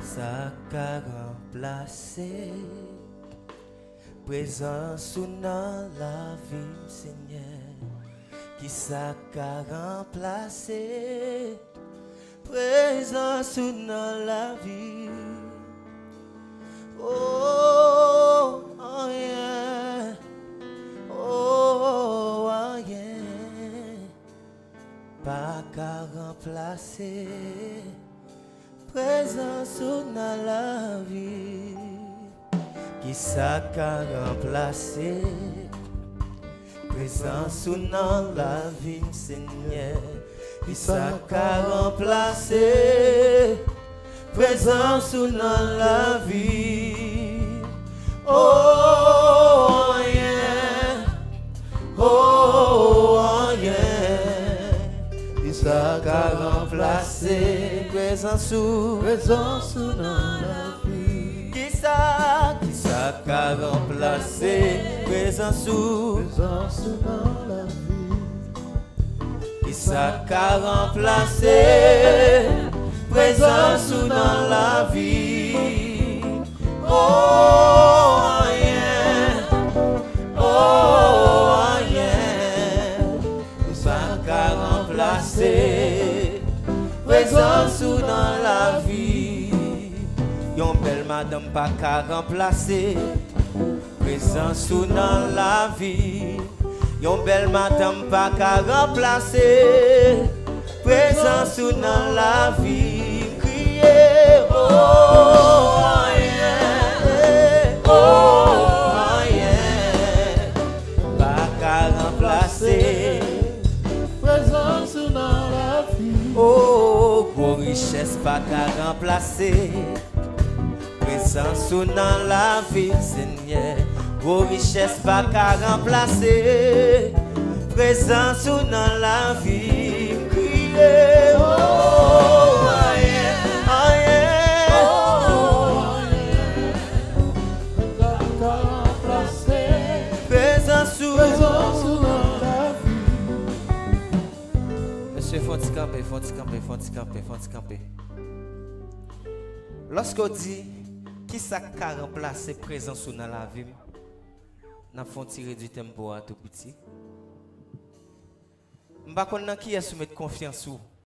Ça qu'a remplacé présence dans la vie, Seigneur. Qui ça qu'a remplacé présence dans la vie. Oh, oh yeah. Oh, oh yeah. Pas qu'à remplacer présence dans la vie. Qui ça qu'a remplacé présence dans la vie, Seigneur. Qui ça qu'a remplacé présence dans la vie. Oh yeah, oh yeah. Qui ça qu'a remplacé présence dans la vie. Qui ça qu'a remplacé présence dans la vie. Qui ça qu'a remplacé présence dans la vie. Oh yeah, oh yeah. Qui ça qu'a remplacé présence dans la vie. Yon belle madame pas qu'à remplacer présence dans la vie. Yon belle madame pas qu'à remplacer présence dans la vie. Crier oh yeah, oh yeah. Pas qu'à remplacer présence dans la vie. Oh, gros richesse pas qu'à remplacer présence dans la vie, Seigneur. Gros richesse pas qu'à remplacer présence dans la vie. Crier oh yeah, oh yeah, oh yeah. Pas qu'à remplacer présence dans la vie. Monsieur, faut camper. Lorsqu'on dit qui ça a remplacé présence dans la vie, n'a font tirer du tempo à tout petit. M'pa connait qui est soumettre confiance ou